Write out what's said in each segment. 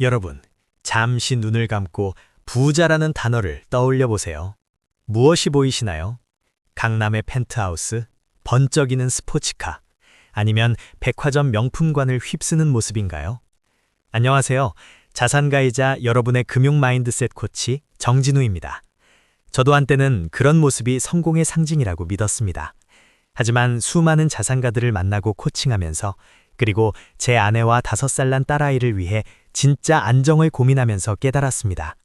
여러분, 잠시 눈을 감고 부자라는 단어를 떠올려 보세요. 무엇이 보이시나요? 강남의 펜트하우스, 번쩍이는 스포츠카, 아니면 백화점 명품관을 휩쓰는 모습인가요? 안녕하세요. 자산가이자 여러분의 금융 마인드셋 코치 정진우입니다. 저도 한때는 그런 모습이 성공의 상징이라고 믿었습니다. 하지만 수많은 자산가들을 만나고 코칭하면서, 그리고 제 아내와 5살 난 딸아이를 위해 진짜 안정을 고민하면서 깨달았습니다.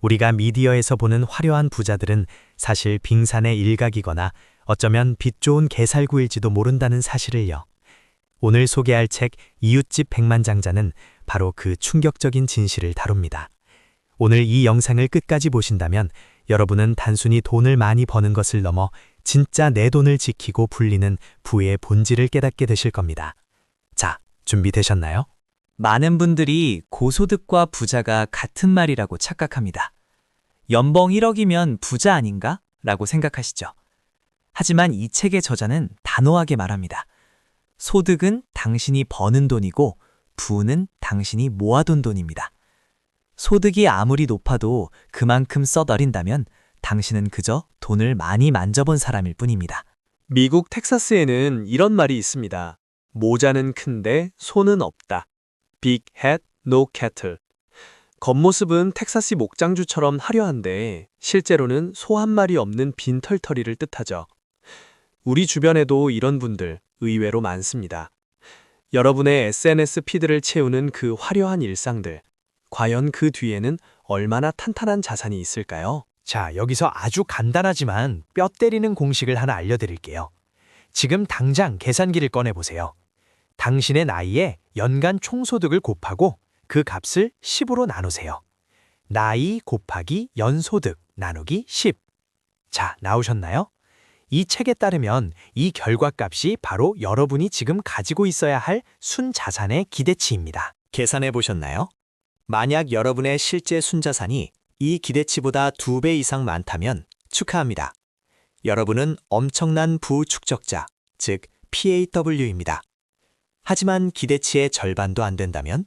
우리가 미디어에서 보는 화려한 부자들은 사실 빙산의 일각이거나 어쩌면 빛 좋은 개살구일지도 모른다는 사실을요. 오늘 소개할 책 이웃집 백만장자는 바로 그 충격적인 진실을 다룹니다. 오늘 이 영상을 끝까지 보신다면 여러분은 단순히 돈을 많이 버는 것을 넘어 진짜 내 돈을 지키고 불리는 부의 본질을 깨닫게 되실 겁니다. 자, 준비되셨나요? 많은 분들이 고소득과 부자가 같은 말이라고 착각합니다. 연봉 1억이면 부자 아닌가? 라고 생각하시죠. 하지만 이 책의 저자는 단호하게 말합니다. 소득은 당신이 버는 돈이고 부는 당신이 모아둔 돈입니다. 소득이 아무리 높아도 그만큼 써버린다면 당신은 그저 돈을 많이 만져본 사람일 뿐입니다. 미국 텍사스에는 이런 말이 있습니다. 모자는 큰데 소는 없다. Big hat, no cattle. 겉모습은 텍사스 목장주처럼 화려한데 실제로는 소 한 마리 없는 빈털터리를 뜻하죠. 우리 주변에도 이런 분들 의외로 많습니다. 여러분의 SNS 피드를 채우는 그 화려한 일상들, 과연 그 뒤에는 얼마나 탄탄한 자산이 있을까요? 자, 여기서 아주 간단하지만 뼈 때리는 공식을 하나 알려드릴게요. 지금 당장 계산기를 꺼내보세요. 당신의 나이에 연간 총소득을 곱하고 그 값을 10으로 나누세요. 나이 곱하기 연소득 나누기 10. 자, 나오셨나요? 이 책에 따르면 이 결과값이 바로 여러분이 지금 가지고 있어야 할 순자산의 기대치입니다. 계산해 보셨나요? 만약 여러분의 실제 순자산이 이 기대치보다 2배 이상 많다면 축하합니다. 여러분은 엄청난 부축적자, 즉 PAW입니다. 하지만 기대치의 절반도 안 된다면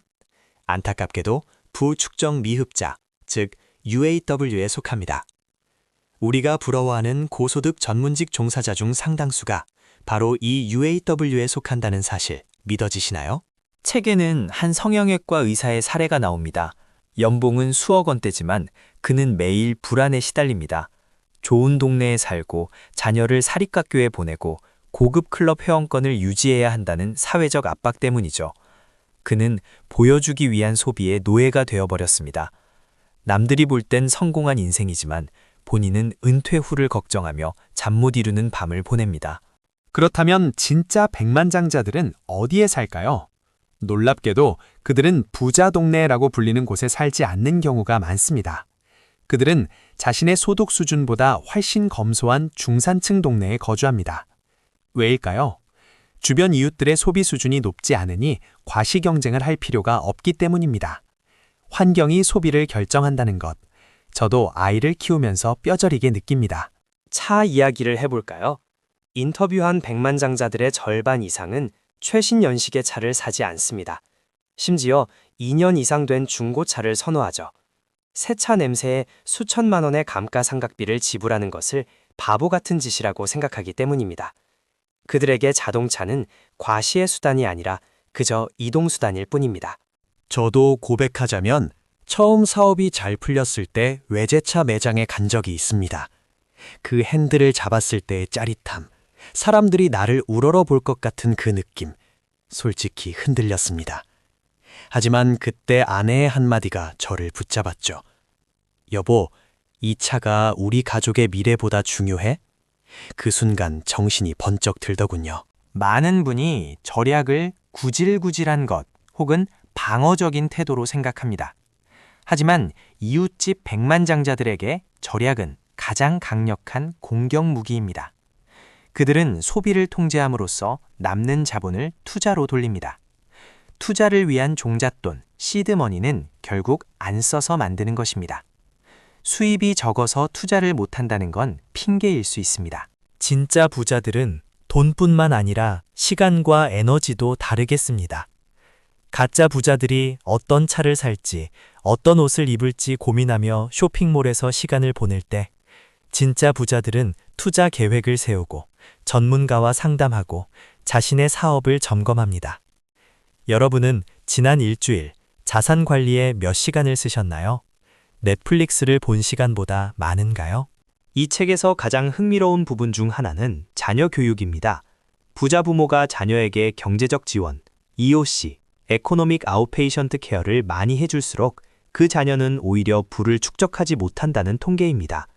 안타깝게도 부축적 미흡자, 즉 UAW에 속합니다. 우리가 부러워하는 고소득 전문직 종사자 중 상당수가 바로 이 UAW에 속한다는 사실 믿어지시나요? 책에는 한 성형외과 의사의 사례가 나옵니다. 연봉은 수억 원대지만 그는 매일 불안에 시달립니다. 좋은 동네에 살고 자녀를 사립학교에 보내고 고급 클럽 회원권을 유지해야 한다는 사회적 압박 때문이죠. 그는 보여주기 위한 소비의 노예가 되어버렸습니다. 남들이 볼 땐 성공한 인생이지만 본인은 은퇴 후를 걱정하며 잠 못 이루는 밤을 보냅니다. 그렇다면 진짜 백만장자들은 어디에 살까요? 놀랍게도 그들은 부자 동네라고 불리는 곳에 살지 않는 경우가 많습니다. 그들은 자신의 소득 수준보다 훨씬 검소한 중산층 동네에 거주합니다. 왜일까요? 주변 이웃들의 소비 수준이 높지 않으니 과시 경쟁을 할 필요가 없기 때문입니다. 환경이 소비를 결정한다는 것, 저도 아이를 키우면서 뼈저리게 느낍니다. 차 이야기를 해볼까요? 인터뷰한 백만장자들의 절반 이상은 최신 연식의 차를 사지 않습니다. 심지어 2년 이상 된 중고차를 선호하죠. 새 차 냄새에 수천만 원의 감가상각비를 지불하는 것을 바보 같은 짓이라고 생각하기 때문입니다. 그들에게 자동차는 과시의 수단이 아니라 그저 이동수단일 뿐입니다. 저도 고백하자면 처음 사업이 잘 풀렸을 때 외제차 매장에 간 적이 있습니다. 그 핸들을 잡았을 때의 짜릿함, 사람들이 나를 우러러 볼 것 같은 그 느낌, 솔직히 흔들렸습니다. 하지만 그때 아내의 한마디가 저를 붙잡았죠. 여보, 이 차가 우리 가족의 미래보다 중요해? 그 순간 정신이 번쩍 들더군요. 많은 분이 절약을 구질구질한 것 혹은 방어적인 태도로 생각합니다. 하지만 이웃집 백만장자들에게 절약은 가장 강력한 공격 무기입니다. 그들은 소비를 통제함으로써 남는 자본을 투자로 돌립니다. 투자를 위한 종잣돈, 시드머니는 결국 안 써서 만드는 것입니다. 수입이 적어서 투자를 못한다는 건 핑계일 수 있습니다. 진짜 부자들은 돈뿐만 아니라 시간과 에너지도 다르게 씁니다. 가짜 부자들이 어떤 차를 살지, 어떤 옷을 입을지 고민하며 쇼핑몰에서 시간을 보낼 때, 진짜 부자들은 투자 계획을 세우고 전문가와 상담하고 자신의 사업을 점검합니다. 여러분은 지난 일주일 자산 관리에 몇 시간을 쓰셨나요? 넷플릭스를 본 시간보다 많은가요? 이 책에서 가장 흥미로운 부분 중 하나는 자녀 교육입니다. 부자 부모가 자녀에게 경제적 지원, EOC, 에코노믹 아웃페이션트 케어를 많이 해줄수록 그 자녀는 오히려 부를 축적하지 못한다는 통계입니다.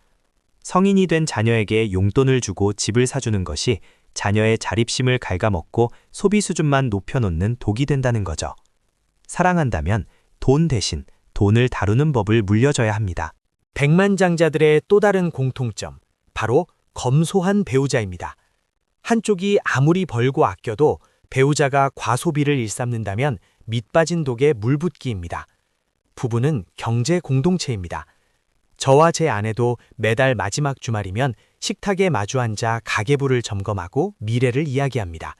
성인이 된 자녀에게 용돈을 주고 집을 사주는 것이 자녀의 자립심을 갉아먹고 소비 수준만 높여놓는 독이 된다는 거죠. 사랑한다면 돈 대신 돈을 다루는 법을 물려줘야 합니다. 백만장자들의 또 다른 공통점, 바로 검소한 배우자입니다. 한쪽이 아무리 벌고 아껴도 배우자가 과소비를 일삼는다면 밑빠진 독에 물 붓기입니다. 부부는 경제 공동체입니다. 저와 제 아내도 매달 마지막 주말이면 식탁에 마주 앉아 가계부를 점검하고 미래를 이야기합니다.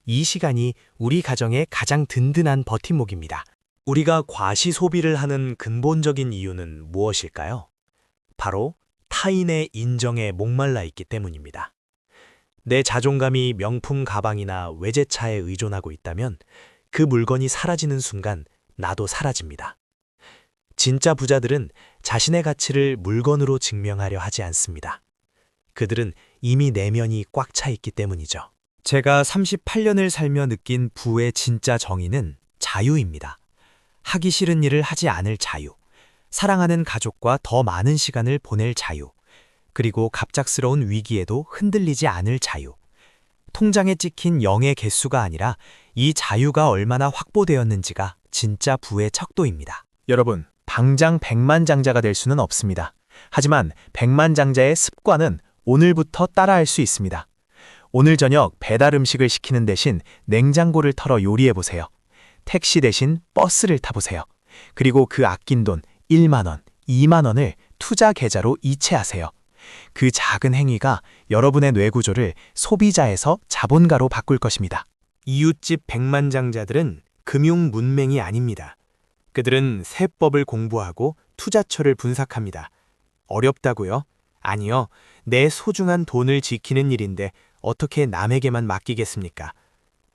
이 시간이 우리 가정의 가장 든든한 버팀목입니다. 우리가 과시 소비를 하는 근본적인 이유는 무엇일까요? 바로 타인의 인정에 목말라 있기 때문입니다. 내 자존감이 명품 가방이나 외제차에 의존하고 있다면 그 물건이 사라지는 순간 나도 사라집니다. 진짜 부자들은 자신의 가치를 물건으로 증명하려 하지 않습니다. 그들은 이미 내면이 꽉 차 있기 때문이죠. 제가 38년을 살며 느낀 부의 진짜 정의는 자유입니다. 하기 싫은 일을 하지 않을 자유, 사랑하는 가족과 더 많은 시간을 보낼 자유, 그리고 갑작스러운 위기에도 흔들리지 않을 자유. 통장에 찍힌 0의 개수가 아니라 이 자유가 얼마나 확보되었는지가 진짜 부의 척도입니다. 여러분, 당장 백만장자가 될 수는 없습니다. 하지만 백만장자의 습관은 오늘부터 따라할 수 있습니다. 오늘 저녁 배달 음식을 시키는 대신 냉장고를 털어 요리해보세요. 택시 대신 버스를 타보세요. 그리고 그 아낀 돈 1만 원, 2만 원을 투자 계좌로 이체하세요. 그 작은 행위가 여러분의 뇌구조를 소비자에서 자본가로 바꿀 것입니다. 이웃집 백만장자들은 금융 문맹이 아닙니다. 그들은 세법을 공부하고 투자처를 분석합니다. 어렵다고요? 아니요. 내 소중한 돈을 지키는 일인데 어떻게 남에게만 맡기겠습니까?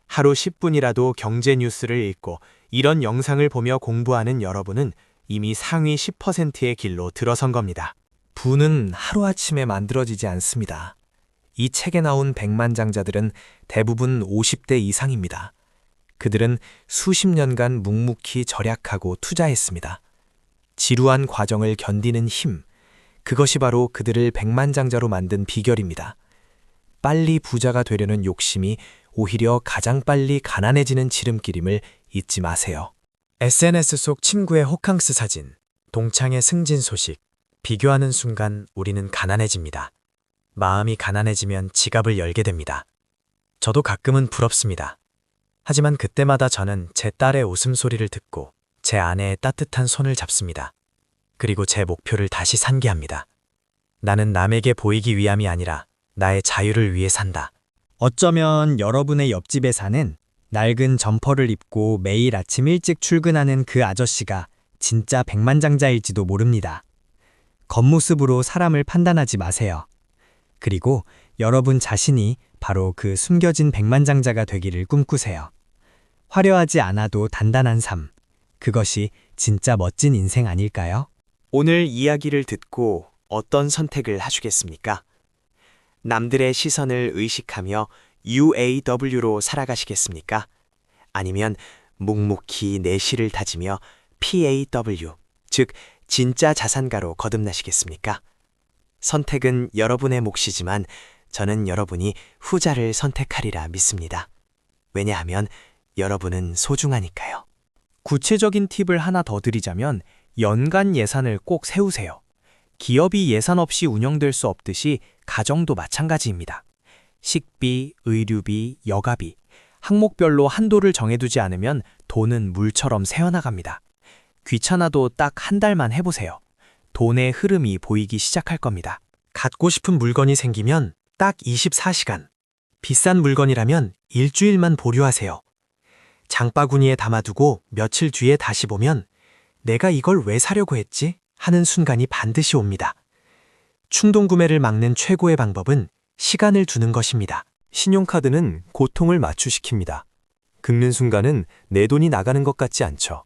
하루 10분이라도 경제 뉴스를 읽고 이런 영상을 보며 공부하는 여러분은 이미 상위 10%의 길로 들어선 겁니다. 부는 하루아침에 만들어지지 않습니다. 이 책에 나온 백만장자들은 대부분 50대 이상입니다. 그들은 수십 년간 묵묵히 절약하고 투자했습니다. 지루한 과정을 견디는 힘, 그것이 바로 그들을 백만장자로 만든 비결입니다. 빨리 부자가 되려는 욕심이 오히려 가장 빨리 가난해지는 지름길임을 잊지 마세요. SNS 속 친구의 호캉스 사진, 동창의 승진 소식, 비교하는 순간 우리는 가난해집니다. 마음이 가난해지면 지갑을 열게 됩니다. 저도 가끔은 부럽습니다. 하지만 그때마다 저는 제 딸의 웃음소리를 듣고 제 아내의 따뜻한 손을 잡습니다. 그리고 제 목표를 다시 상기합니다. 나는 남에게 보이기 위함이 아니라 나의 자유를 위해 산다. 어쩌면 여러분의 옆집에 사는 낡은 점퍼를 입고 매일 아침 일찍 출근하는 그 아저씨가 진짜 백만장자일지도 모릅니다. 겉모습으로 사람을 판단하지 마세요. 그리고 여러분 자신이 바로 그 숨겨진 백만장자가 되기를 꿈꾸세요. 화려하지 않아도 단단한 삶, 그것이 진짜 멋진 인생 아닐까요? 오늘 이야기를 듣고 어떤 선택을 하시겠습니까? 남들의 시선을 의식하며 UAW로 살아가시겠습니까? 아니면 묵묵히 내실을 다지며 PAW, 즉 진짜 자산가로 거듭나시겠습니까? 선택은 여러분의 몫이지만 저는 여러분이 후자를 선택하리라 믿습니다. 왜냐하면 여러분은 소중하니까요. 구체적인 팁을 하나 더 드리자면 연간 예산을 꼭 세우세요. 기업이 예산 없이 운영될 수 없듯이 가정도 마찬가지입니다. 식비, 의류비, 여가비, 항목별로 한도를 정해두지 않으면 돈은 물처럼 새어나갑니다. 귀찮아도 딱 한 달만 해보세요. 돈의 흐름이 보이기 시작할 겁니다. 갖고 싶은 물건이 생기면 딱 24시간. 비싼 물건이라면 일주일만 보류하세요. 장바구니에 담아두고 며칠 뒤에 다시 보면 내가 이걸 왜 사려고 했지? 하는 순간이 반드시 옵니다. 충동 구매를 막는 최고의 방법은 시간을 두는 것입니다. 신용카드는 고통을 맞추시킵니다. 긁는 순간은 내 돈이 나가는 것 같지 않죠.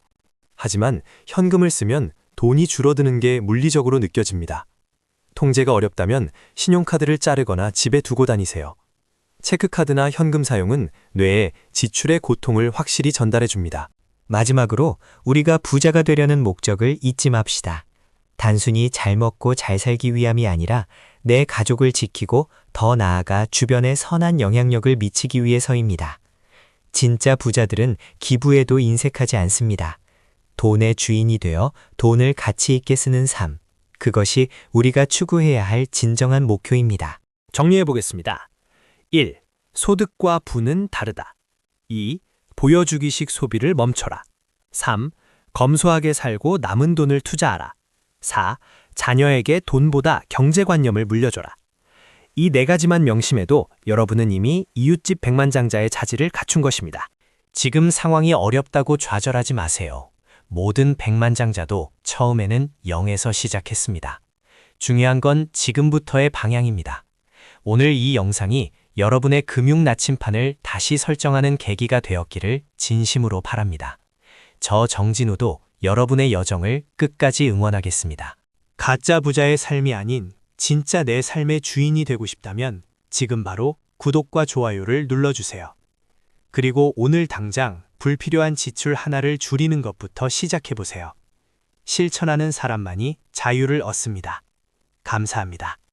하지만 현금을 쓰면 돈이 줄어드는 게 물리적으로 느껴집니다. 통제가 어렵다면 신용카드를 자르거나 집에 두고 다니세요. 체크카드나 현금 사용은 뇌에 지출의 고통을 확실히 전달해 줍니다. 마지막으로 우리가 부자가 되려는 목적을 잊지 맙시다. 단순히 잘 먹고 잘 살기 위함이 아니라 내 가족을 지키고 더 나아가 주변에 선한 영향력을 미치기 위해서입니다. 진짜 부자들은 기부에도 인색하지 않습니다. 돈의 주인이 되어 돈을 가치 있게 쓰는 삶. 그것이 우리가 추구해야 할 진정한 목표입니다. 정리해 보겠습니다. 1. 소득과 부는 다르다. 2. 보여주기식 소비를 멈춰라. 3. 검소하게 살고 남은 돈을 투자하라. 4. 자녀에게 돈보다 경제관념을 물려줘라. 이 네 가지만 명심해도 여러분은 이미 이웃집 백만장자의 자질을 갖춘 것입니다. 지금 상황이 어렵다고 좌절하지 마세요. 모든 백만장자도 처음에는 0에서 시작했습니다. 중요한 건 지금부터의 방향입니다. 오늘 이 영상이 여러분의 금융 나침판을 다시 설정하는 계기가 되었기를 진심으로 바랍니다. 저 정진우도 여러분의 여정을 끝까지 응원하겠습니다. 가짜 부자의 삶이 아닌 진짜 내 삶의 주인이 되고 싶다면 지금 바로 구독과 좋아요를 눌러주세요. 그리고 오늘 당장 불필요한 지출 하나를 줄이는 것부터 시작해보세요. 실천하는 사람만이 자유를 얻습니다. 감사합니다.